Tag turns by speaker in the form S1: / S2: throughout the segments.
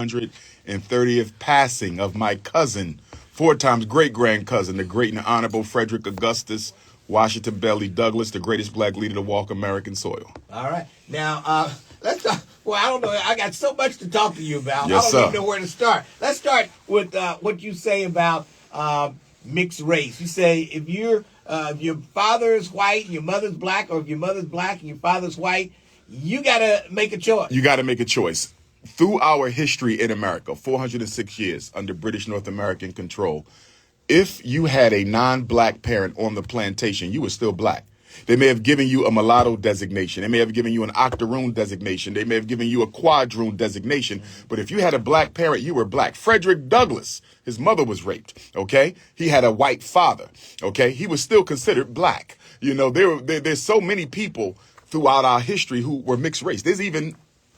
S1: 130th passing of my cousin, 4 times great-grand cousin, the great and honorable Frederick Augustus Washington Belly Douglass, the greatest black leader to walk American soil.
S2: All right. Now, let's talk. Well, I don't know. I got so much to talk to you about.
S1: Yes,
S2: I don't
S1: sir.
S2: even know where to start. Let's start with what you say about mixed race. You say if your father is white and your mother's black, or if your mother's black and your father's white, you got to make a choice.
S1: You got to make a choice. Through our history in America, 406 years under British North American control, if you had a non-black parent on the plantation, you were still black. They may have given you a mulatto designation. They may have given you an octoroon designation. They may have given you a quadroon designation. But if you had a black parent, you were black. Frederick Douglass, his mother was raped, okay? He had a white father, okay? He was still considered black. You know, there's so many people throughout our history who were mixed race. There's even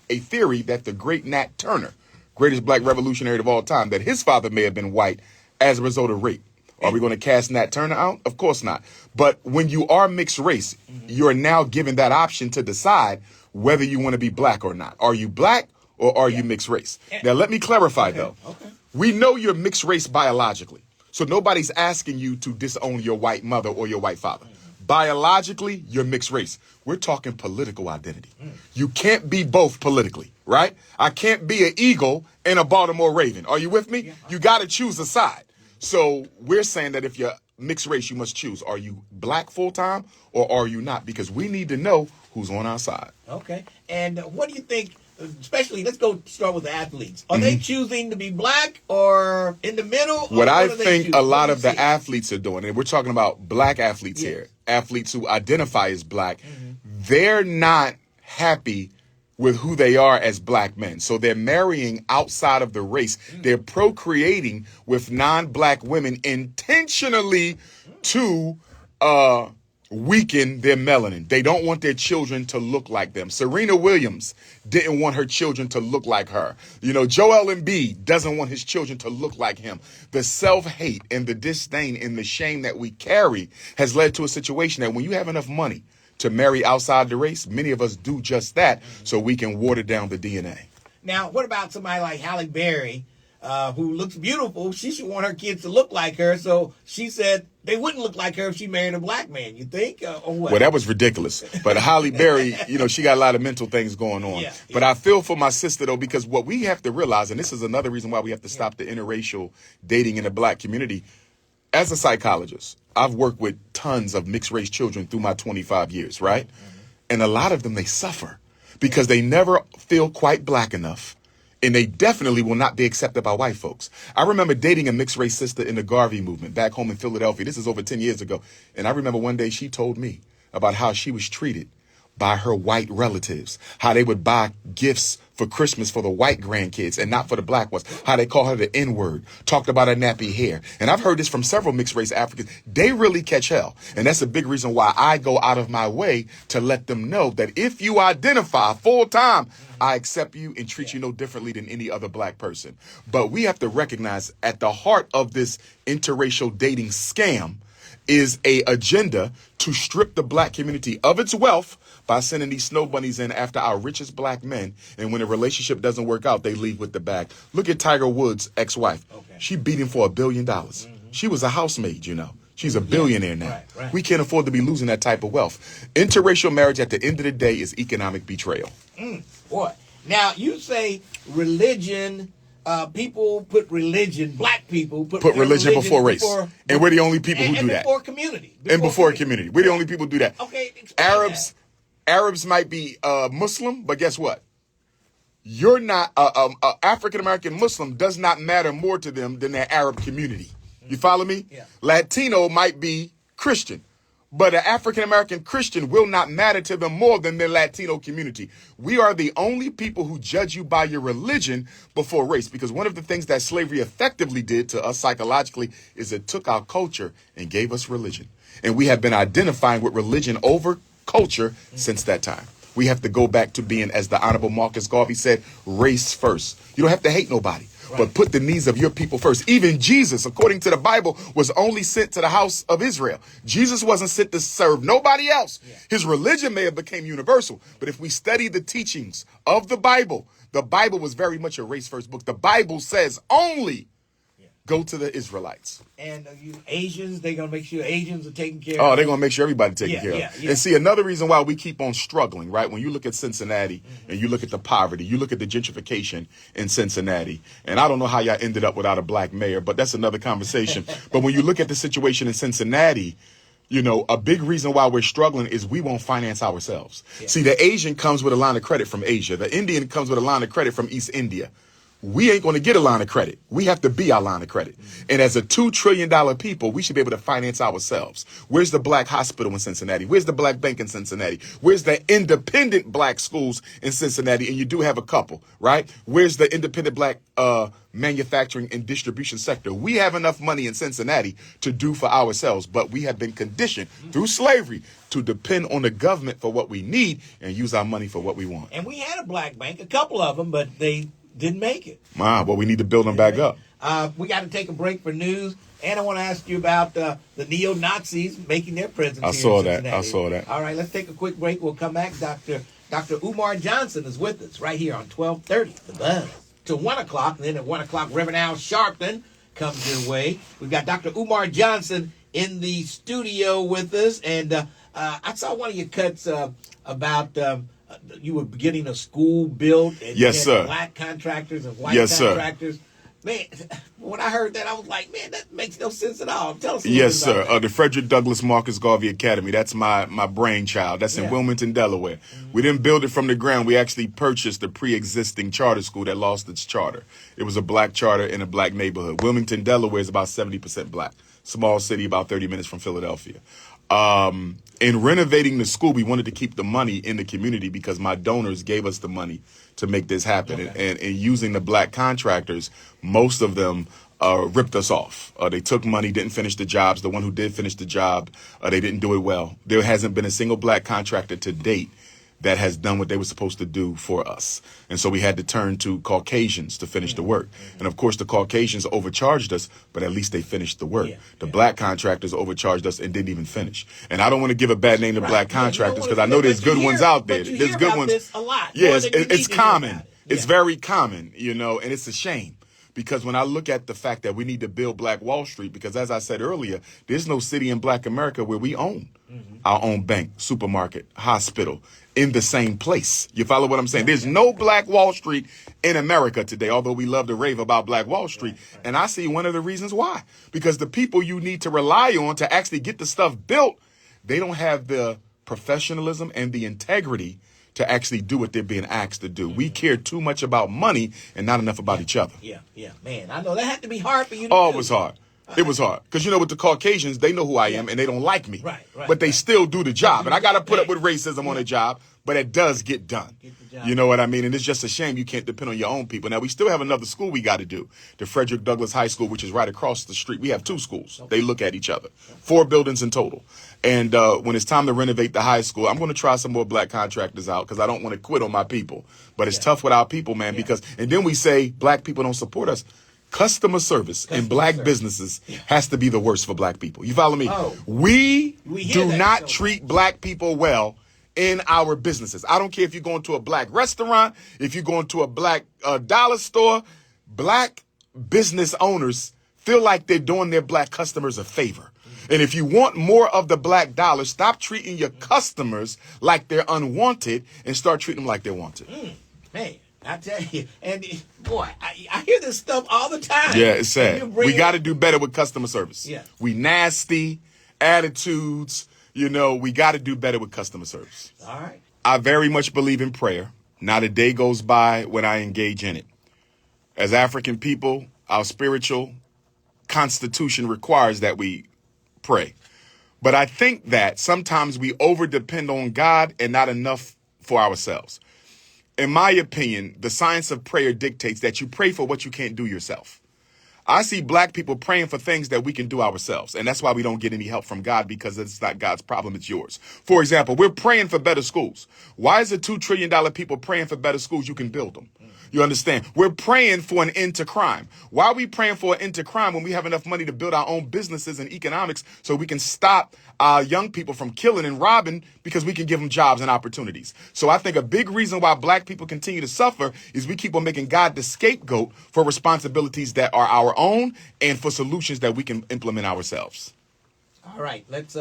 S1: a theory that the great Nat Turner, greatest black revolutionary of all time, that his father may have been white as a result of rape. Are we going to cast Nat Turner out? Of course not. But when you are mixed race, you're now given that option to decide whether you want to be black or not. Are you black or are you mixed race? Now, let me clarify, though. Okay. We know you're mixed race biologically. So nobody's asking you to disown your white mother or your white father. Biologically, you're mixed race. We're talking political identity. You can't be both politically, right? I can't be an Eagle and a Baltimore Raven. Are you with me? You got to choose a side. So we're saying that if you're mixed race, you must choose. Are you black full time or are you not? Because we need to know who's on our side.
S2: Okay. And what do you think, especially, let's go start with the athletes. Are they choosing to be black or in the middle?
S1: What I think a lot of the athletes are doing, and we're talking about black athletes here, athletes who identify as black, they're not happy with who they are as black men. So they're marrying outside of the race. They're procreating with non-black women intentionally to weaken their melanin. They don't want their children to look like them. Serena Williams didn't want her children to look like her. You know, Joel Embiid doesn't want his children to look like him. The self-hate and the disdain and the shame that we carry has led to a situation that when you have enough money to marry outside the race, many of us do just that so we can water down the DNA.
S2: Now, what about somebody like Halle Berry, who looks beautiful? She should want her kids to look like her, so she said they wouldn't look like her if she married a black man, you think, or what?
S1: Well, that was ridiculous. But Halle Berry, you know, she got a lot of mental things going on. But I feel for my sister, though, because what we have to realize, and this is another reason why we have to stop the interracial dating in the black community, as a psychologist, I've worked with tons of mixed race children through my 25 years, right? And a lot of them, they suffer because they never feel quite black enough. And they definitely will not be accepted by white folks. I remember dating a mixed race sister in the Garvey movement back home in Philadelphia. This is over 10 years ago. And I remember one day she told me about how she was treated by her white relatives, how they would buy gifts for Christmas for the white grandkids and not for the black ones, how they call her the N-word, talked about her nappy hair. And I've heard this from several mixed race Africans. They really catch hell. And that's a big reason why I go out of my way to let them know that if you identify full time, I accept you and treat you no differently than any other black person. But we have to recognize at the heart of this interracial dating scam is a agenda to strip the black community of its wealth by sending these Snowbunnies in after our richest black men. And when a relationship doesn't work out, they leave with the bag. Look at Tiger Woods' ex-wife. She beat him for $1 billion. She was a housemaid, you know. She's a billionaire now. Right. We can't afford to be losing that type of wealth. Interracial marriage at the end of the day is economic betrayal.
S2: Boy. Now, you say religion... people put religion, black people put
S1: religion before race. And we're the only people who do that.
S2: Before community.
S1: Before community. We're the only people who do that.
S2: Okay,
S1: Arabs might be Muslim, but guess what? You're not, African-American Muslim does not matter more to them than their Arab community. You follow me?
S2: Yeah.
S1: Latino might be Christian, but an African-American Christian will not matter to them more than their Latino community. We are the only people who judge you by your religion before race, because one of the things that slavery effectively did to us psychologically is it took our culture and gave us religion. And we have been identifying with religion over culture since that time. We have to go back to being, as the Honorable Marcus Garvey said, race first. You don't have to hate nobody. but put the needs of your people first. Even Jesus, according to the Bible, was only sent to the house of Israel. Jesus wasn't sent to serve nobody else. His religion may have become universal, but if we study the teachings of the Bible was very much a race-first book. The Bible says only go to the Israelites.
S2: And you Asians, they're going to make sure Asians are taken care of.
S1: Oh, they're going to make sure everybody taken care of. And see, another reason why we keep on struggling, right? When you look at Cincinnati and you look at the poverty, you look at the gentrification in Cincinnati, and I don't know how y'all ended up without a black mayor, but that's another conversation. But when you look at the situation in Cincinnati, you know, a big reason why we're struggling is we won't finance ourselves. See, the Asian comes with a line of credit from Asia. The Indian comes with a line of credit from East India. We ain't going to get a line of credit. We have to be our line of credit. And as a $2 trillion people, we should be able to finance ourselves. Where's the black hospital in Cincinnati? Where's the black bank in Cincinnati? Where's the independent black schools in Cincinnati? And you do have a couple, right? Where's the independent black manufacturing and distribution sector? We have enough money in Cincinnati to do for ourselves, but we have been conditioned through slavery to depend on the government for what we need and use our money for what we want.
S2: And we had a black bank, a couple of them, but they didn't make it.
S1: Wow, well, we need to build them back up.
S2: We got to take a break for news, and I want to ask you about the neo-Nazis making their presence
S1: I
S2: here
S1: saw
S2: in
S1: that.
S2: Cincinnati.
S1: I saw that.
S2: All right, let's take a quick break. We'll come back. DrUmarJohnson is with us right here on 1230 The Buzz. To 1 o'clock, and then at 1 o'clock, Reverend Al Sharpton comes your way. We've got Dr. UMAR in the studio with us, and I saw one of your cuts about you were getting a school built, and
S1: yes,
S2: you had
S1: sir.
S2: black contractors and white
S1: yes,
S2: contractors. Sir. Man, when I heard that, I was like, man, that makes no sense at all. Tell us a little
S1: yes,
S2: bit about
S1: sir.
S2: that.
S1: The Frederick Douglass Marcus Garvey Academy. That's my brainchild. That's in Wilmington, Delaware. We didn't build it from the ground. We actually purchased a pre-existing charter school that lost its charter. It was a black charter in a black neighborhood. Wilmington, Delaware is about 70% black. Small city, about 30 minutes from Philadelphia. In renovating the school, we wanted to keep the money in the community because my donors gave us the money to make this happen. Okay. And using the black contractors, most of them ripped us off. They took money, didn't finish the jobs. The one who did finish the job, they didn't do it well. There hasn't been a single black contractor to date that has done what they were supposed to do for us. And so we had to turn to Caucasians to finish the work. And of course, the Caucasians overcharged us, but at least they finished the work. The black contractors overcharged us and didn't even finish. And I don't want to give a bad name to black contractors because I know there's good ones out there. There's good ones.
S2: This a lot.
S1: Yeah, it's common. It's very common, you know, and it's a shame. Because when I look at the fact that we need to build Black Wall Street, because as I said earlier, there's no city in Black America where we own our own bank, supermarket, hospital in the same place. You follow what I'm saying? There's no Black Wall Street in America today, although we love to rave about Black Wall Street. And I see one of the reasons why. Because the people you need to rely on to actually get the stuff built, they don't have the professionalism and the integrity to actually do what they're being asked to do. We care too much about money and not enough about each other.
S2: Yeah. Man, I know that had to be hard for you to
S1: do.
S2: It
S1: was hard. It was hard. Because, you know, with the Caucasians, they know who I am and they don't like me.
S2: Right.
S1: But they still do the job. And I got to put up with racism on the job, but it does get done. You know what I mean? And it's just a shame you can't depend on your own people. Now, we still have another school we got to do. The Frederick Douglass High School, which is right across the street. We have 2 schools. They look at each other. 4 buildings in total. And when it's time to renovate the high school, I'm going to try some more black contractors out because I don't want to quit on my people. But it's tough with our people, man, because and then we say black people don't support us. Customer service in black businesses has to be the worst for black people. You follow me? We do not treat black people well in our businesses. I don't care if you're going to a black restaurant, if you're going to a black dollar store, black business owners feel like they're doing their black customers a favor. And if you want more of the black dollar, stop treating your customers like they're unwanted and start treating them like they're wanted.
S2: Hey, I tell you, and boy, I hear this stuff all the time.
S1: Yeah, it's sad. We got to do better with customer service.
S2: Yeah.
S1: We nasty, attitudes, you know, we got to do better with customer service.
S2: All right.
S1: I very much believe in prayer. Not a day goes by when I engage in it. As African people, our spiritual constitution requires that we pray. But I think that sometimes we over-depend on God and not enough for ourselves. In my opinion, the science of prayer dictates that you pray for what you can't do yourself. I see black people praying for things that we can do ourselves. And that's why we don't get any help from God, because it's not God's problem, it's yours. For example, we're praying for better schools. Why is the $2 trillion people praying for better schools? You can build them. You understand? We're praying for an end to crime. Why are we praying for an end to crime when we have enough money to build our own businesses and economics so we can stop young people from killing and robbing, because we can give them jobs and opportunities? So I think a big reason why black people continue to suffer is we keep on making God the scapegoat for responsibilities that are our own and for solutions that we can implement ourselves.
S2: All right, let's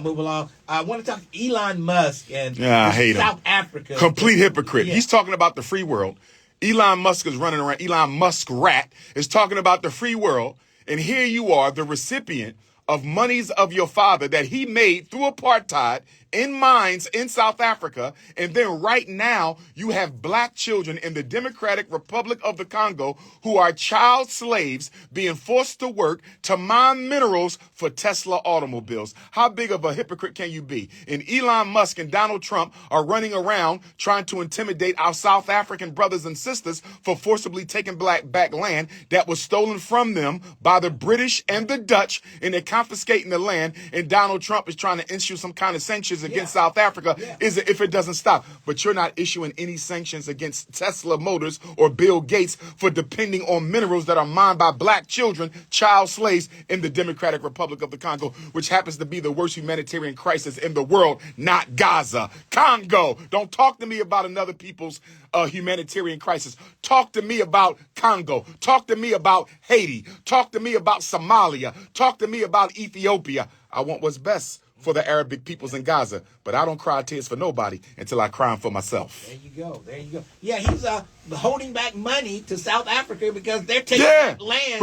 S2: move along. I want to talk Elon Musk and
S1: I hate
S2: South
S1: him.
S2: Africa.
S1: Complete hypocrite.
S2: Yeah.
S1: He's talking about the free world. Elon Musk is running around. Elon Muskrat is talking about the free world. And here you are, the recipient of monies of your father that he made through apartheid in mines in South Africa. And then right now you have black children in the Democratic Republic of the Congo who are child slaves being forced to work to mine minerals for Tesla automobiles. How big of a hypocrite can you be? And Elon Musk and Donald Trump are running around trying to intimidate our South African brothers and sisters for forcibly taking back land that was stolen from them by the British and the Dutch, and they're confiscating the land. And Donald Trump is trying to issue some kind of sanctions against South Africa if it doesn't stop. But you're not issuing any sanctions against Tesla Motors or Bill Gates for depending on minerals that are mined by black children, child slaves in the Democratic Republic of the Congo, which happens to be the worst humanitarian crisis in the world, not Gaza. Congo. Don't talk to me about another people's humanitarian crisis. Talk to me about Congo. Talk to me about Haiti. Talk to me about Somalia. Talk to me about Ethiopia. I want what's best for the Arabic peoples in Gaza, but I don't cry tears for nobody until I cry for myself.
S2: There you go. There you go. Yeah, he's holding back money to South Africa because they're taking back land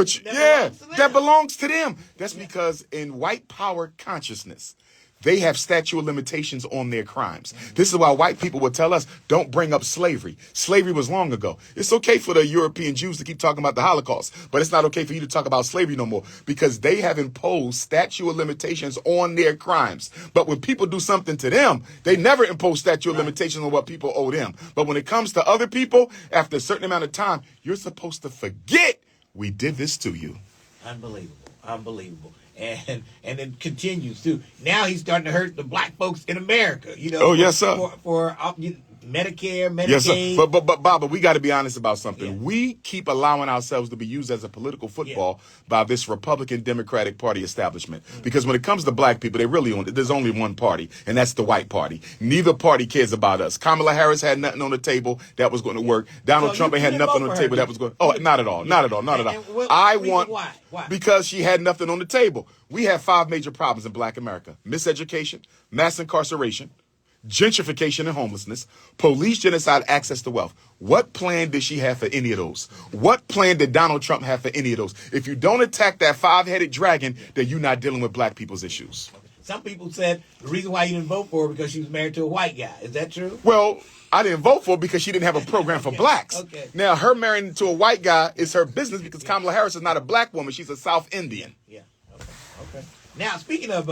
S1: that belongs to them. That's because in white power consciousness, they have statute of limitations on their crimes. This is why white people will tell us, don't bring up slavery. Slavery was long ago. It's okay for the European Jews to keep talking about the Holocaust, but it's not okay for you to talk about slavery no more, because they have imposed statute of limitations on their crimes. But when people do something to them, they never impose statute of limitations on what people owe them. But when it comes to other people, after a certain amount of time, you're supposed to forget we did this to you.
S2: Unbelievable. Unbelievable. And it continues too. Now he's starting to hurt the black folks in America. You know.
S1: Oh, yes, sir.
S2: For Medicare, Medicaid.
S1: Yes, sir. But Baba, we got to be honest about something. Yeah. We keep allowing ourselves to be used as a political football by this Republican Democratic Party establishment. Because when it comes to black people, there's only one party, and that's the white party. Neither party cares about us. Kamala Harris had nothing on the table that was going to work. Donald Trump had nothing on the table that was going. Oh, not at all. Not at all. Not at all. I want
S2: why?
S1: Because she had nothing on the table. We have 5 major problems in black America: miseducation, mass incarceration, gentrification and homelessness, police genocide, access to wealth. What plan did she have for any of those? What plan did Donald Trump have for any of those? If you don't attack that 5-headed dragon, then you're not dealing with black people's issues.
S2: Some people said the reason why you didn't vote for her because she was married to a white guy. Is that true?
S1: Well, I didn't vote for her because she didn't have a program for blacks.
S2: Okay.
S1: Now, her marrying to a white guy is her business, because Kamala Harris is not a black woman. She's a South Indian.
S2: Yeah. Okay. Now, speaking of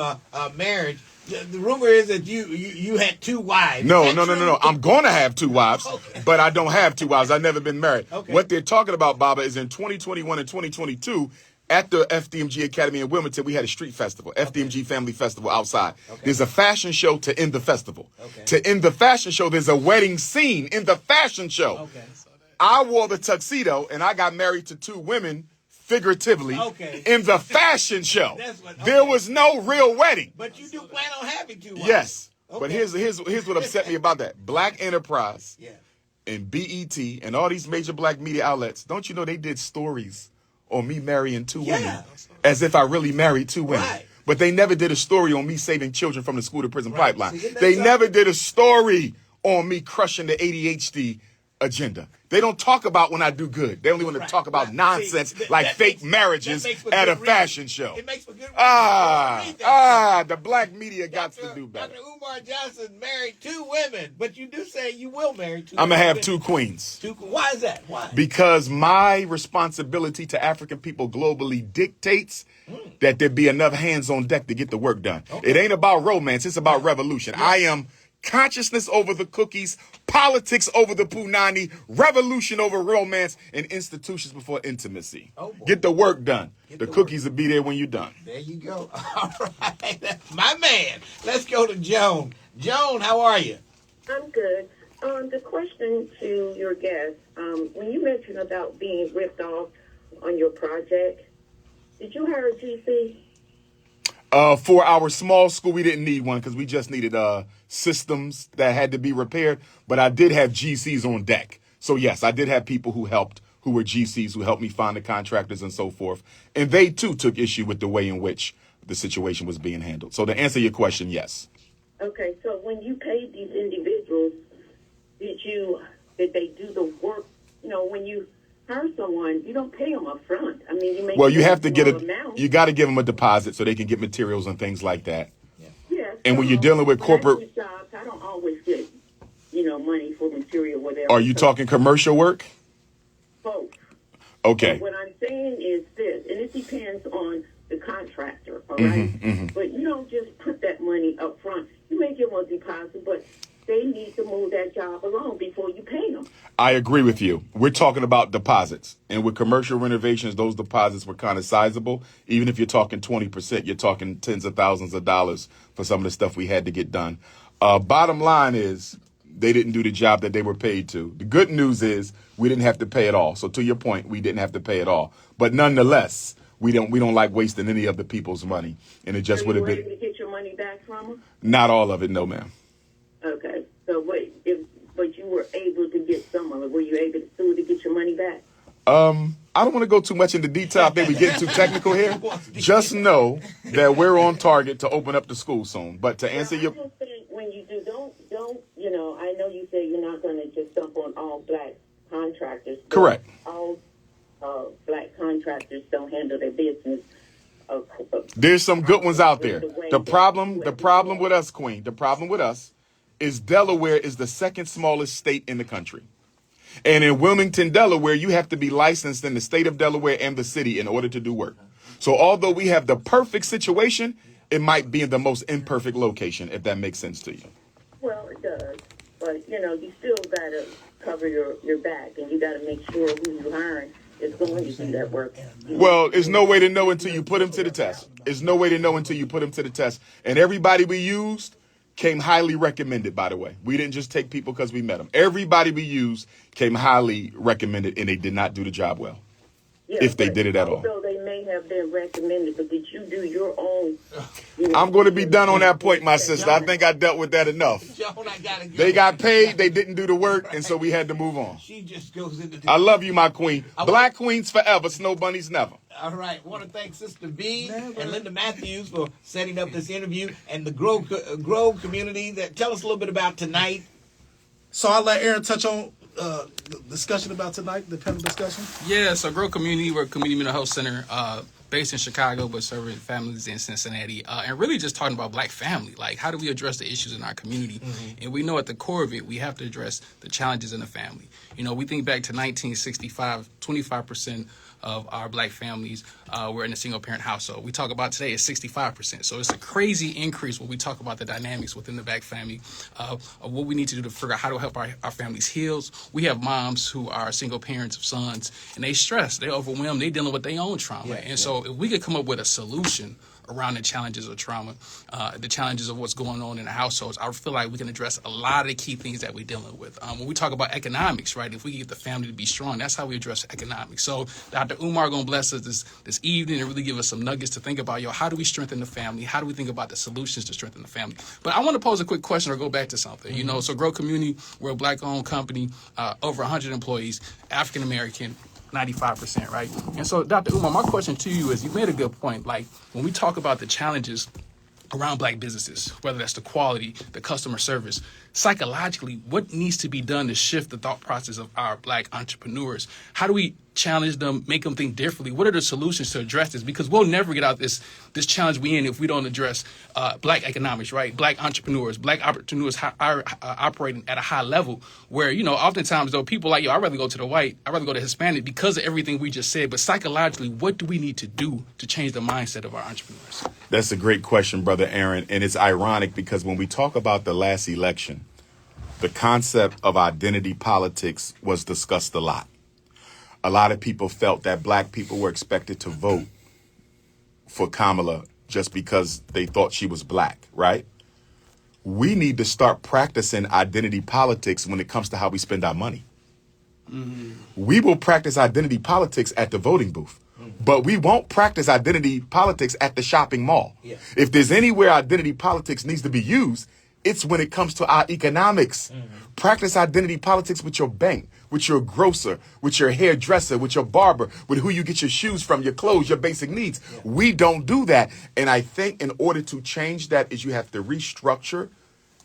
S2: marriage, the rumor is that you had 2 wives.
S1: No. I'm going to have 2 wives, but I don't have 2 wives. I've never been married.
S2: Okay.
S1: What they're talking about, Baba, is in 2021 and 2022, at the FDMG Academy in Wilmington, we had a street festival, FDMG Family Festival outside. Okay. There's a fashion show to end the festival. Okay. To end the fashion show, there's a wedding scene in the fashion show. Okay. I wore the tuxedo, and I got married to 2 women, figuratively, in the fashion show. There was no real wedding.
S2: But you do plan on having 2 wives.
S1: Yes. Okay. But here's what upset me about that. Black Enterprise and BET and all these major black media outlets, don't you know they did stories on me marrying 2 women as if I really married 2 women. Right. But they never did a story on me saving children from the school to prison pipeline. They never did a story on me crushing the ADHD agenda. They don't talk about when I do good. They only want to talk about nonsense like fake marriages at a fashion show.
S2: It makes for good
S1: the black media got to do better.
S2: DrUmarJohnson married 2 women, but you do say you will marry 2
S1: I'm going to have 2 queens.
S2: Why is that? Why?
S1: Because my responsibility to African people globally dictates that there be enough hands on deck to get the work done. Okay. It ain't about romance. It's about revolution. Yeah. I am consciousness over the cookies, politics over the punani, revolution over romance, and institutions before intimacy.
S2: Oh, boy.
S1: Get the work done. The cookies will be there when you're done.
S2: There you go. All right. That's my man. Let's go to Joan. Joan, how are you?
S3: I'm good. The question to your guest, when you mentioned about being ripped off on your project, did you hire a GC?
S1: For our small school, we didn't need one because we just needed systems that had to be repaired. But I did have GCs on deck. So, yes, I did have people who helped, who were GCs, who helped me find the contractors and so forth. And they, too, took issue with the way in which the situation was being handled. So to answer your question, yes.
S3: Okay, so when you paid these individuals, did they do the work? You know, when you hire someone, you don't pay them up front. I mean, you make
S1: you have to get you got to give them a deposit so they can get materials and things like that.
S3: Yeah.
S1: And when you're dealing with corporate,
S3: I do jobs, I don't always get, money for material, whatever.
S1: Are you talking commercial work?
S3: Both.
S1: Okay.
S3: So what I'm saying is this, and it depends on the contractor, all right? But you don't just put that money up front. You may give them a deposit, but they need to move that job along before you pay them.
S1: I agree with you. We're talking about deposits. And with commercial renovations, those deposits were kind of sizable. Even if you're talking 20%, you're talking tens of thousands of dollars for some of the stuff we had to get done. Bottom line is they didn't do the job that they were paid to. The good news is we didn't have to pay it all. So to your point, we didn't have to pay it all. But nonetheless, we don't like wasting any of the people's money. And it just would have been.
S3: Were you able to get your money back from them?
S1: Not all of it, no, ma'am.
S3: Okay. So but you were able to get some of it. Were you able to sue to get your money back?
S1: I don't want to go too much into detail. I think we're getting too technical here. Just know that we're on target to open up the school soon. But to answer your...
S3: I just think when you do, don't, I know you say you're not going to just dump on all black contractors.
S1: Correct.
S3: All black contractors don't handle their business.
S1: There's some good ones out there. The problem with us, Queen, the problem with us is Delaware is the second smallest state in the country. And in Wilmington, Delaware, you have to be licensed in the state of Delaware and the city in order to do work. So although we have the perfect situation, it might be in the most imperfect location, if that makes sense to you.
S3: Well, it does. But, you still got to cover your back, and you got to make sure who you're hiring is going to do that work.
S1: Well, there's no way to know until you put them to the test. There's no way to know until you put them to the test. And everybody we used came highly recommended, by the way. We didn't just take people because we met them. Everybody we used came highly recommended, and they did not do the job well, if they did it at all.
S3: So they may have been recommended, but did you do your own?
S1: I'm going to be done on that point, my sister. I think I dealt with that enough.
S2: Joan, I gotta go.
S1: They got paid, they didn't do the work, and so we had to move on.
S2: She just goes into the...
S1: I love you, my queen. Black queens forever, Snowbunnies never.
S2: All right. I want to thank Sister V and Linda Matthews for setting up this interview and the Grove community. Tell us a little bit about tonight.
S4: So I'll let Aaron touch on the discussion about tonight, the panel discussion.
S5: Yeah, so Grove Community, we're a community mental health center based in Chicago, but serving families in Cincinnati. And really just talking about black family. Like, how do we address the issues in our community? And we know at the core of it, we have to address the challenges in the family. We think back to 1965, 25% of our black families were in a single-parent household. We talk about today is 65%. So it's a crazy increase when we talk about the dynamics within the black family of what we need to do to figure out how to help our families heal. We have moms who are single parents of sons, and they stress, they're overwhelmed, they're dealing with their own trauma. So if we could come up with a solution around the challenges of trauma, the challenges of what's going on in the households, I feel like we can address a lot of the key things that we're dealing with. When we talk about economics, right, if we get the family to be strong, that's how we address economics. So DR.UMAR going to bless us this evening and really give us some nuggets to think about, how do we strengthen the family? How do we think about the solutions to strengthen the family? But I want to pose a quick question or go back to something. So Grow Community, we're a black-owned company, over 100 employees, African-American, 95%, right? And so, Dr. Umar, my question to you is, you made a good point. Like, when we talk about the challenges around black businesses, whether that's the quality, the customer service, psychologically, what needs to be done to shift the thought process of our black entrepreneurs? How do we challenge them, make them think differently? What are the solutions to address this? Because we'll never get out this challenge we in if we don't address black economics, right? Black entrepreneurs are operating at a high level where, oftentimes though, people like, I'd rather go to the white, I'd rather go to Hispanic because of everything we just said. But psychologically, what do we need to do to change the mindset of our entrepreneurs?
S1: That's a great question, Brother Aaron. And it's ironic because when we talk about the last election, the concept of identity politics was discussed a lot. A lot of people felt that black people were expected to vote for Kamala just because they thought she was black, right? We need to start practicing identity politics when it comes to how we spend our money. We will practice identity politics at the voting booth, but we won't practice identity politics at the shopping mall.
S2: Yeah.
S1: If there's anywhere identity politics needs to be used, it's when it comes to our economics. Practice identity politics with your bank, with your grocer, with your hairdresser, with your barber, with who you get your shoes from, your clothes, your basic needs. Yeah. We don't do that. And I think in order to change that is you have to restructure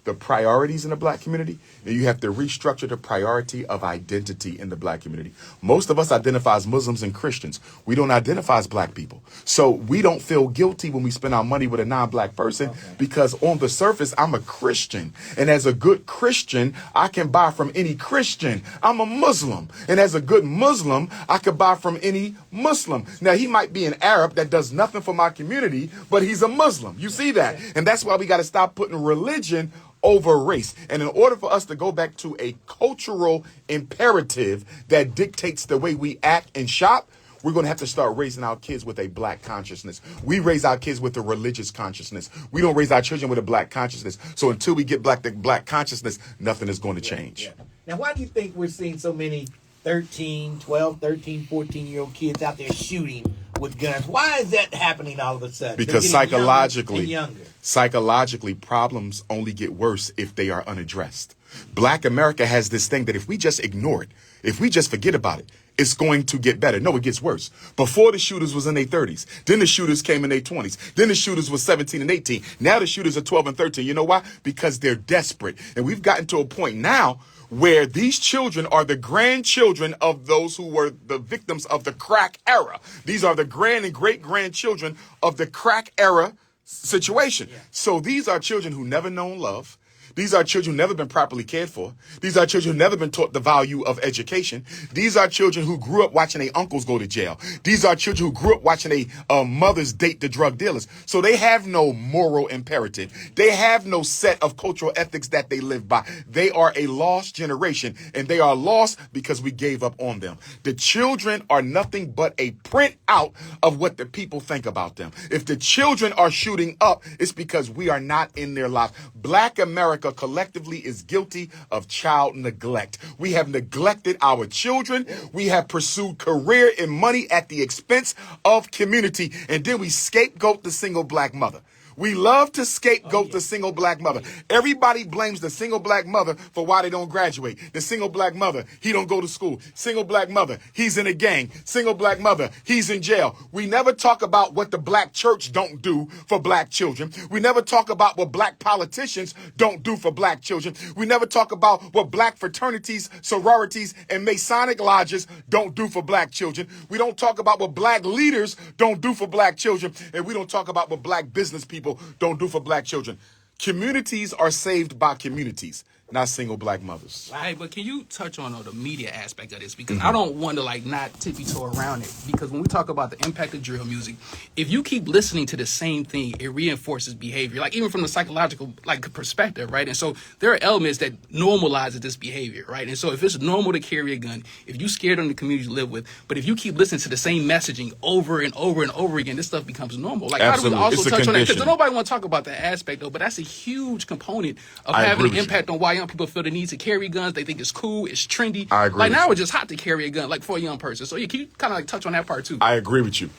S1: the priorities in the black community, and you have to restructure the priority of identity in the black community. Most of us identify as Muslims and Christians. We don't identify as black people. So we don't feel guilty when we spend our money with a non-black person because on the surface, I'm a Christian. And as a good Christian, I can buy from any Christian. I'm a Muslim. And as a good Muslim, I could buy from any Muslim. Now, he might be an Arab that does nothing for my community, but he's a Muslim. You see that? And that's why we got to stop putting religion over race. And in order for us to go back to a cultural imperative that dictates the way we act and shop, we're going to have to start raising our kids with a black consciousness. We raise our kids with a religious consciousness. We don't raise our children with a black consciousness. So until we get the black consciousness, nothing is going to change.
S2: Yeah. Now, why do you think we're seeing so many 12, 13, 14-year-old kids out there shooting with guns? Why is that happening all of a sudden?
S1: Because psychologically, problems only get worse if they are unaddressed. Black America has this thing that if we just ignore it, if we just forget about it, it's going to get better. No, it gets worse. Before the shooters was in their 30s. Then the shooters came in their 20s. Then the shooters was 17 and 18. Now the shooters are 12 and 13. You know why? Because they're desperate. And we've gotten to a point now where these children are the grandchildren of those who were the victims of the crack era. These are the grand and great-grandchildren of the crack era situation. Yeah. So these are children who never known love. These are children who never been properly cared for. These are children who never been taught the value of education. These are children who grew up watching their uncles go to jail. These are children who grew up watching their mothers date the drug dealers. So they have no moral imperative. They have no set of cultural ethics that they live by. They are a lost generation, and they are lost because we gave up on them. The children are nothing but a print out of what the people think about them. If the children are shooting up, it's because we are not in their lives. Black America collectively is guilty of child neglect. We have neglected our children. We have pursued career and money at the expense of community. And then we scapegoat the single black mother. We love to scapegoat the single black mother. Everybody blames the single black mother for why they don't graduate. The single black mother, he don't go to school. Single black mother, he's in a gang. Single black mother, he's in jail. We never talk about what the black church don't do for black children. We never talk about what black politicians don't do for black children. We never talk about what black fraternities, sororities, and Masonic lodges don't do for black children. We don't talk about what black leaders don't do for black children. And we don't talk about what black business people don't do for black children. Communities are saved by communities, not single black mothers.
S5: Hey, but can you touch on the media aspect of this? Because I don't want to not tippy-toe around it. Because when we talk about the impact of drill music, if you keep listening to the same thing, it reinforces behavior. Even from the psychological perspective, right? And so there are elements that normalizes this behavior, right? And so if it's normal to carry a gun, if you're scared in the community you live with, but if you keep listening to the same messaging over and over and over again, this stuff becomes normal. How do we also touch on that? Because nobody want to talk about that aspect, though, but that's a huge component of having an impact on why young people feel the need to carry guns. They think it's cool, it's trendy.
S1: I agree.
S5: Now it's just hot to carry a gun, for a young person. So can you kind of touch on that part too?
S1: I agree with you.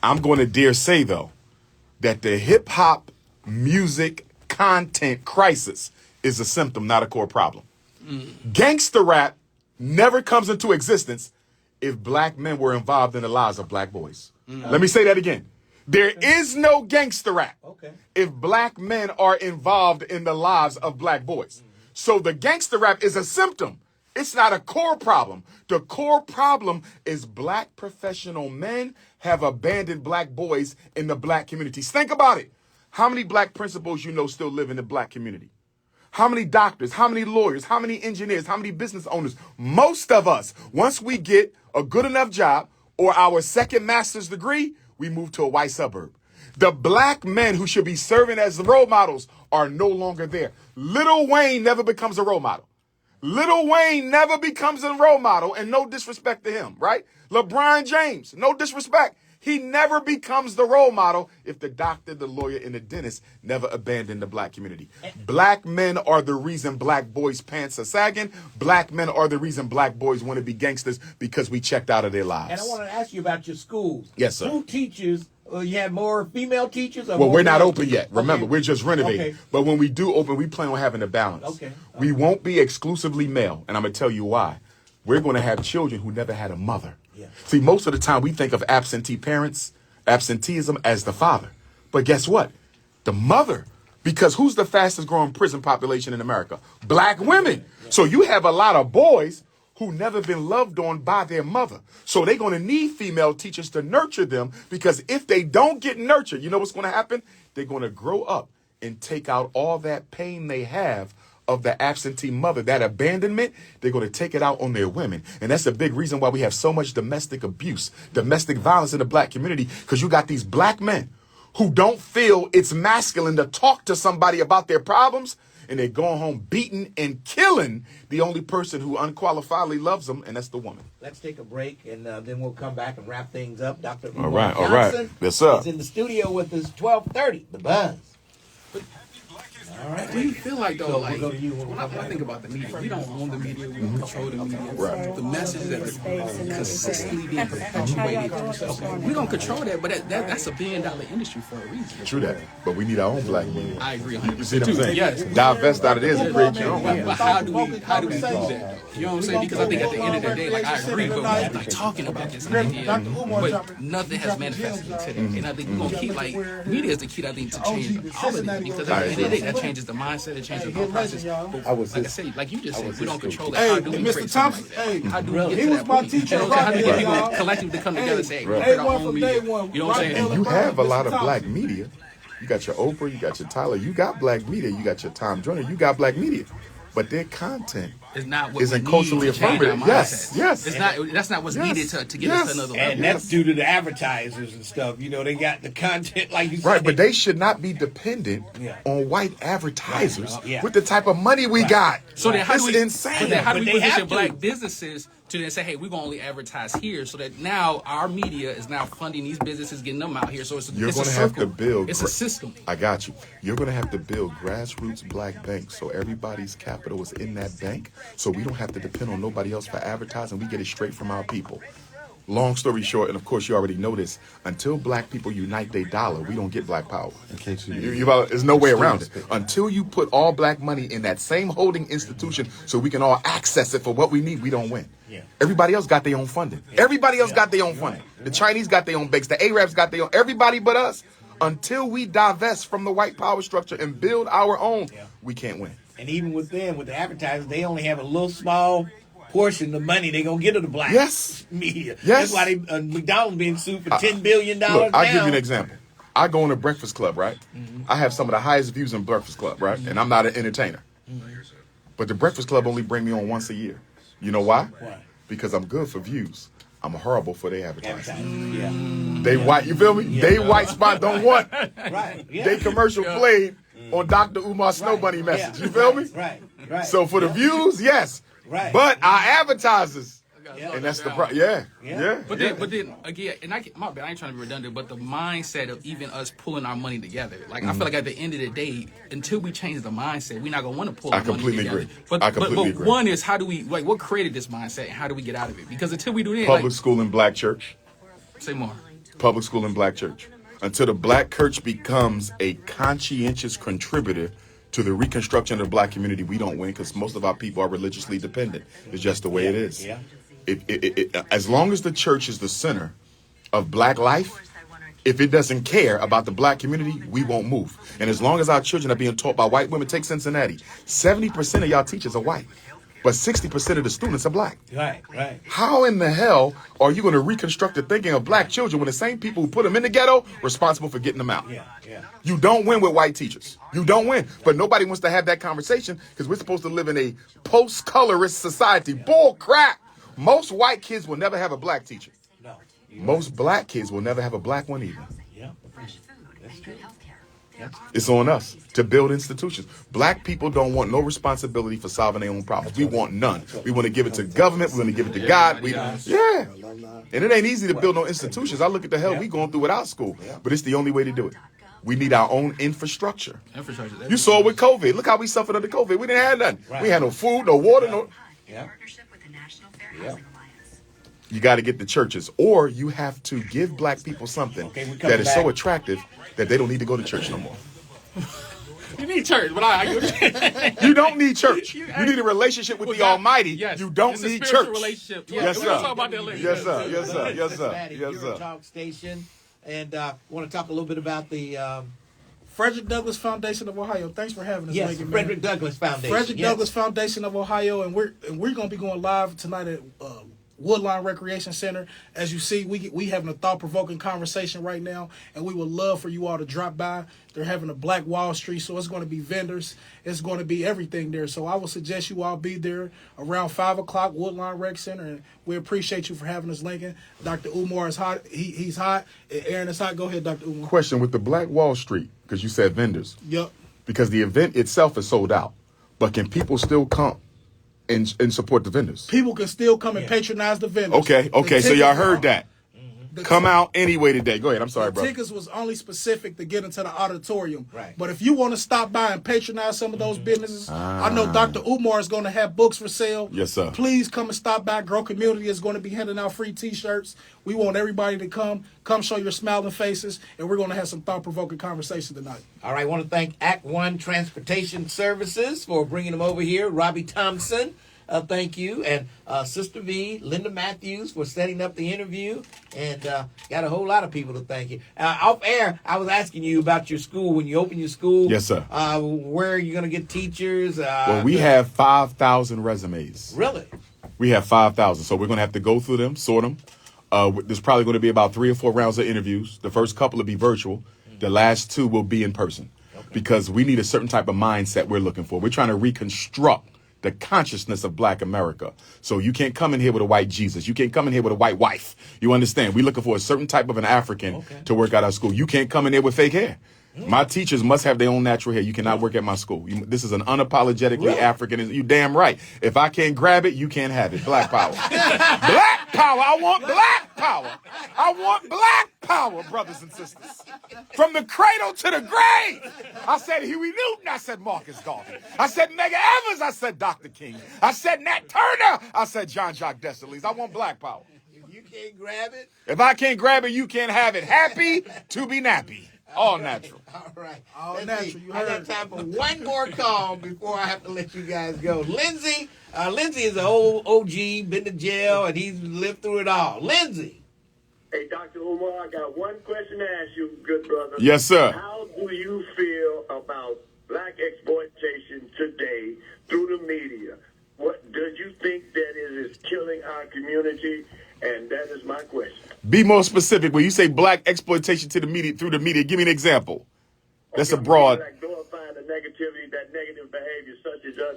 S1: I'm going to dare say though that the hip hop music content crisis is a symptom, not a core problem. Gangster rap never comes into existence if black men were involved in the lives of black boys. Let me say that again. There is no gangster rap if black men are involved in the lives of black boys. So the gangster rap is a symptom. It's not a core problem. The core problem is black professional men have abandoned black boys in the black communities. Think about it. How many black principals you know still live in the black community? How many doctors, how many lawyers, how many engineers, how many business owners? Most of us, once we get a good enough job or our second master's degree, we move to a white suburb. The black men who should be serving as role models are no longer there. Lil Wayne never becomes a role model. Lil Wayne never becomes a role model, and no disrespect to him, right? LeBron James, no disrespect. He never becomes the role model if the doctor, the lawyer, and the dentist never abandon the black community. Black men are the reason black boys' pants are sagging. Black men are the reason black boys want to be gangsters because we checked out of their lives.
S2: And I want to ask you about your schools.
S1: Yes, sir.
S2: Who teaches? You have more female teachers? Or
S1: Well,
S2: more
S1: we're not
S2: male
S1: open
S2: teachers?
S1: yet. Remember,
S2: Okay.
S1: we're just renovating.
S2: Okay.
S1: But when we do open, we plan on having a balance.
S2: Okay.
S1: We won't be exclusively male, and I'm going to tell you why. We're going to have children who never had a mother.
S2: Yeah.
S1: See, most of the time we think of absenteeism as the father. But guess what? The mother. Because who's the fastest growing prison population in America? Black women. So you have a lot of boys who never been loved on by their mother. So they're going to need female teachers to nurture them, because if they don't get nurtured, you know what's going to happen? They're going to grow up and take out all that pain they have of the absentee mother, that abandonment. They're going to take it out on their women. And that's a big reason why we have so much domestic abuse, domestic violence in the black community, because you got these black men who don't feel it's masculine to talk to somebody about their problems, and they're going home beating and killing the only person who unqualifiedly loves them, and that's the woman.
S2: Let's take a break, and then we'll come back and wrap things up. Dr.
S1: All right,
S2: Johnson
S1: all right. Yes, sir.
S2: is in the studio with us, 12:30, The Buzz. All right.
S5: Do you feel like, though,
S2: So
S5: like,
S2: we'll go to you
S5: when I think about the media, we don't own the media, we don't control the media.
S1: Right.
S5: The messages that are consistently being perpetuated, we don't control that, but that's $1 billion industry for a reason.
S1: True that. But we need our own black media.
S5: I agree 100%.
S1: You see what I'm saying?
S5: Yes.
S1: Divest out of this and create your own.
S5: But how do we do that, though? You know what I'm saying? Because I think at the end of the day, like, I agree, but we're like talking about this idea, but nothing has manifested today. And I think we're going to keep, like, media is the key, I think, to change all of this, because at the end of the day, that changes the mindset, it changes the whole process. But like I said, like you just said, we don't control it. How do we create something like that? How do we get to that point? You know what I'm saying? How do we get people collectively to come together and say, hey, we create our own media? You know what I'm saying?
S1: And you have a lot of black media. You got your Oprah, you got your Tyler, you got black media, you got your Tom Joyner, you got black media. But their content
S5: It's not what
S1: isn't
S5: we
S1: culturally
S5: need to change our
S1: affirmative. Yes,
S5: mindset.
S1: yes.
S5: It's not. That's not what's needed to get us to another level.
S2: And that's due to the advertisers and stuff. You know, they got the content, like you said.
S1: Right, but they should not be dependent on white advertisers with the type of money we got.
S5: So then, how do we?
S1: insane.
S5: But then, how do
S2: But
S5: we
S2: they
S5: position
S2: have to.
S5: black businesses to then say, "Hey, we're gonna only advertise here," so that now our media is now funding these businesses, getting them out here. So it's
S1: You're
S5: it's
S1: going
S5: a
S1: to have
S5: circle.
S1: to build.
S5: It's a system.
S1: I got you. You're going to have to build grassroots black banks so everybody's capital is in that bank, so we don't have to depend on nobody else for advertising. We get it straight from our people. Long story short, and of course you already know this, until black people unite their dollar, we don't get black power. There's no way around it. Until you put all black money in that same holding institution so we can all access it for what we need, we don't win.
S2: Yeah.
S1: Everybody else got their own funding. Everybody else got their own funding. The Chinese got their own banks. The Arabs got their own. Everybody but us. Until we divest from the white power structure and build our own, we can't win.
S2: And even with them, with the advertisers, they only have a little small portion of money they're going to get of the black media.
S1: Yes.
S2: That's why McDonald's being sued for $10 billion
S1: Look, I'll give you an
S2: now.
S1: example. I go in a Breakfast Club, right? I have some of the highest views in Breakfast Club, right? And I'm not an entertainer. But the Breakfast Club only bring me on once a year. You know why?
S2: Why?
S1: Because I'm good for views. I'm horrible for their advertising.
S2: Yeah.
S1: They white, you feel me? They white spot don't want
S2: Right. Yeah.
S1: they commercial played on DR.UMAR Snowbunny message. You feel me?
S2: Right.
S1: So for the views, yes.
S2: Right.
S1: But our advertisers,
S2: Yeah.
S1: and that's the problem. Yeah.
S5: But then again, and my bad, I ain't trying to be redundant, but the mindset of even us pulling our money together, like I feel like at the end of the day, until we change the mindset, we're not gonna want to pull our money
S1: completely
S5: together.
S1: agree.
S5: But
S1: I completely agree.
S5: one is, how do we, like, what created this mindset and how do we get out of it? Because until we do that,
S1: Public
S5: like,
S1: school and black church.
S5: say more.
S1: Public school and black church. Until the black church becomes a conscientious contributor to the reconstruction of the black community, we don't win, because most of our people are religiously dependent. It's just the way it is.
S2: Yeah.
S1: As long as the church is the center of black life, if it doesn't care about the black community, we won't move. And as long as our children are being taught by white women, take Cincinnati. 70% of y'all teachers are white, but 60% of the students are black.
S2: Right.
S1: How in the hell are you going to reconstruct the thinking of black children when the same people who put them in the ghetto responsible for getting them out?
S2: Yeah.
S1: You don't win with white teachers. You don't win. But nobody wants to have that conversation because we're supposed to live in a post-colorist society. Bull crap. Most white kids will never have a black teacher.
S2: No.
S1: Most black kids will never have a black one either.
S2: Yeah. That's true.
S1: It's on us to build institutions. Black people don't want no responsibility for solving their own problems. We want none. We want to give it to government. We want to give it to God. Yeah. And it ain't easy to build no institutions. I look at the hell we going through without school. But it's the only way to do it. We need our own infrastructure. You saw it with COVID. Look how we suffered under COVID. We didn't have nothing. We had no food, no water, no. You got to get the churches, or you have to give black people something that is so attractive that they don't need to go to church no more.
S5: You need church, but
S1: you don't need church. You need a relationship with the Almighty.
S5: Yes.
S1: You don't need church.
S5: Relationship.
S1: Yes, sir.
S5: We'll talk about that later.
S1: Yes, sir. Yes, sir. Yes, sir.
S2: Yes, sir. Talk station, and want to talk a little bit about the
S4: Frederick Douglass Foundation of Ohio. Thanks for having us.
S2: Yes,
S4: Megan,
S2: Frederick Douglass Foundation.
S4: Frederick Douglass Foundation of Ohio, and we're going to be going live tonight at Woodlawn Recreation Center. As you see, we having a thought-provoking conversation right now, and we would love for you all to drop by. They're having a Black Wall Street, so it's going to be vendors. It's going to be everything there. So I would suggest you all be there around 5 o'clock, Woodlawn Rec Center, and we appreciate you for having us, Lincoln. DrUMAR is hot. He's hot. Aaron is hot. Go ahead, DrUMAR.
S1: Question with the Black Wall Street, because you said vendors.
S4: Yep.
S1: Because the event itself is sold out, but can people still come and support the vendors?
S4: People can still come and patronize the vendors.
S1: Okay, so y'all heard that. Come out anyway today. Go ahead. I'm sorry, bro.
S4: Tickets was only specific to get into the auditorium.
S2: Right.
S4: But if you want to stop by and patronize some of those businesses, I know DrUMAR is going to have books for sale.
S1: Yes, sir.
S4: Please come and stop by. Grow Community is going to be handing out free T-shirts. We want everybody to come show your smiling faces, and we're going to have some thought-provoking conversation tonight.
S2: All right, I want to thank Act One Transportation Services for bringing them over here. Robbie Thompson, thank you. And Sister V, Linda Matthews, for setting up the interview. And got a whole lot of people to thank you. Off air, I was asking you about your school. When you open your school,
S1: yes, sir.
S2: Where are you going to get teachers?
S1: Well, we have 5,000 resumes.
S2: Really?
S1: We have 5,000. So we're going to have to go through them, sort them. There's probably going to be about 3 or 4 rounds of interviews. The first couple will be virtual. The last 2 will be in person. Because we need a certain type of mindset we're looking for. We're trying to reconstruct the consciousness of Black America. So you can't come in here with a white Jesus. You can't come in here with a white wife. You understand? We're looking for a certain type of an African to work at our school. You can't come in here with fake hair. My teachers must have their own natural hair. You cannot work at my school. This is an unapologetically African. You damn right. If I can't grab it, you can't have it. Black power. Black power. I want black power. I want black power, brothers and sisters. From the cradle to the grave. I said Huey Newton. I said Marcus Garvey. I said Medgar Evers. I said Dr. King. I said Nat Turner. I said John Jacques Dessalines. I want black power.
S2: If you can't grab it.
S1: If I can't grab it, you can't have it. Happy to be nappy. All natural.
S2: All right.
S4: All
S2: Let's
S4: natural.
S2: see.
S4: You
S2: I got
S4: heard.
S2: time for one more call before I have to let you guys go. Lindsay. Lindsay is an old OG, been to jail, and he's lived through it all. Lindsay.
S6: Hey, Dr. Umar, I got one question to ask you, good brother.
S1: Yes, sir.
S6: How do you feel about Black exploitation today through the media? What do you think that is killing our community? And that is my question.
S1: Be more specific. When you say Black exploitation to the media, through the media, give me an example. That's a broad.
S6: Like glorifying the negativity, that negative behavior, such as us.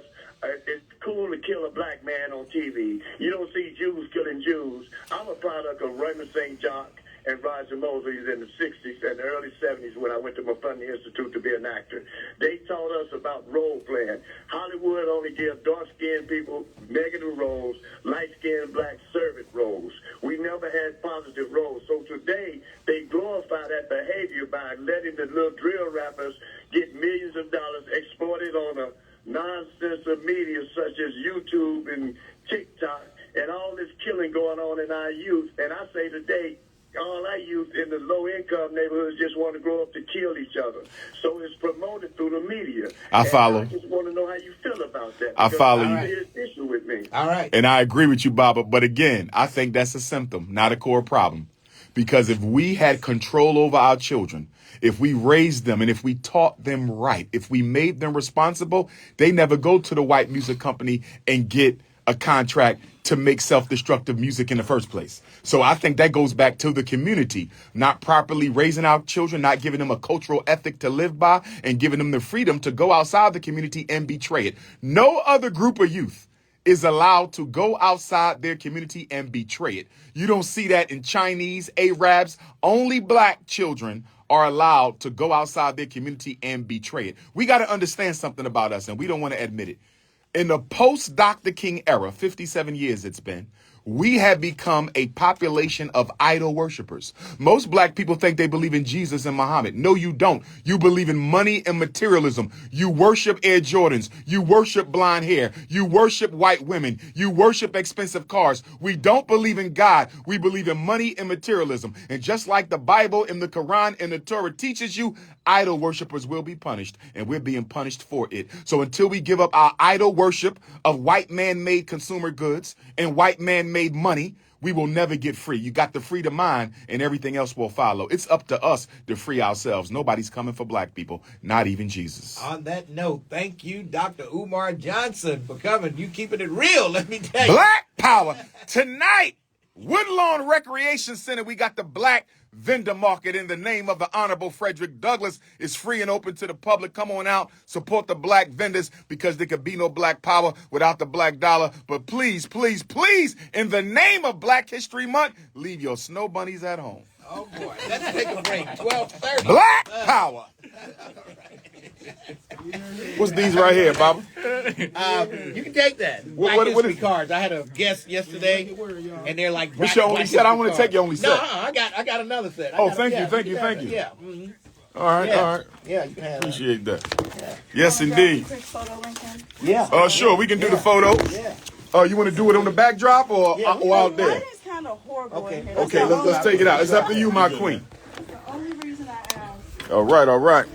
S6: It's cool to kill a black man on TV. You don't see Jews killing Jews. I'm a product of Raymond St. Jacques and Roger Mosley's in the 60s and the early 70s when I went to Muskrat Institute to be an actor. They taught us about role playing. Hollywood only gives dark-skinned people negative roles, light-skinned black servant roles. We never had positive roles. So today, they glorify that behavior by letting the little drill rappers get millions of dollars exploited on a nonsense of media such as YouTube and TikTok and all this killing going on in our youth. And I say today, all our youth in the low-income neighborhoods just want to grow up to kill each other. So it's promoted through the media.
S1: I follow.
S6: I just want to know how you feel about that.
S1: I follow you.
S6: There's an issue with me.
S2: All right.
S1: And I agree with you, Baba. But again, I think that's a symptom, not a core problem. Because if we had control over our children, if we raised them and if we taught them right, if we made them responsible, they never go to the white music company and get a contract to make self-destructive music in the first place. So I think that goes back to the community, not properly raising our children, not giving them a cultural ethic to live by, and giving them the freedom to go outside the community and betray it. No other group of youth is allowed to go outside their community and betray it. You don't see that in Chinese, Arabs. Only black children are allowed to go outside their community and betray it. We got to understand something about us, and we don't want to admit it. In the post-Dr. King era, 57 years it's been, we have become a population of idol worshipers. Most black people think they believe in Jesus and Muhammad. No, you don't. You believe in money and materialism. You worship Air Jordans. You worship blonde hair. You worship white women. You worship expensive cars. We don't believe in God. We believe in money and materialism. And just like the Bible and the Quran and the Torah teaches you, idol worshipers will be punished, and we're being punished for it. So until we give up our idol worship of white man-made consumer goods and white man-made money, we will never get free. You got the freedom of mind, and everything else will follow. It's up to us to free ourselves. Nobody's coming for black people, not even Jesus.
S2: On that note, thank you, DrUmarJohnson, for coming. You keeping it real, let me tell you.
S1: Black power. Tonight, Woodlawn Recreation Center, we got the Black Vendor Market in the name of the Honorable Frederick Douglass. It's free and open to the public. Come on out, support the black vendors, because there could be no black power without the black dollar. But please, please, please, in the name of Black History Month, leave your snow bunnies at home.
S2: Oh boy, let's take a break. 12:30.
S1: Black power. What's these right here, Baba?
S2: You can take that. Black History cards. I had a guest yesterday, and they're like.
S1: What's your only set? I want to take your only set.
S2: No, I got another set.
S1: Thank you.
S2: Yeah. Mm-hmm.
S1: All right.
S2: Yeah, you can have
S1: Appreciate that. Yeah. Yes, indeed.
S2: Yeah.
S1: Sure, we can do the photo.
S2: Yeah.
S1: You want to do it on the backdrop or out there?
S7: Mine is kind of horrible in here.
S1: Okay, let's take it out. It's up to you, my queen.
S7: That's the only reason I asked.
S1: All right.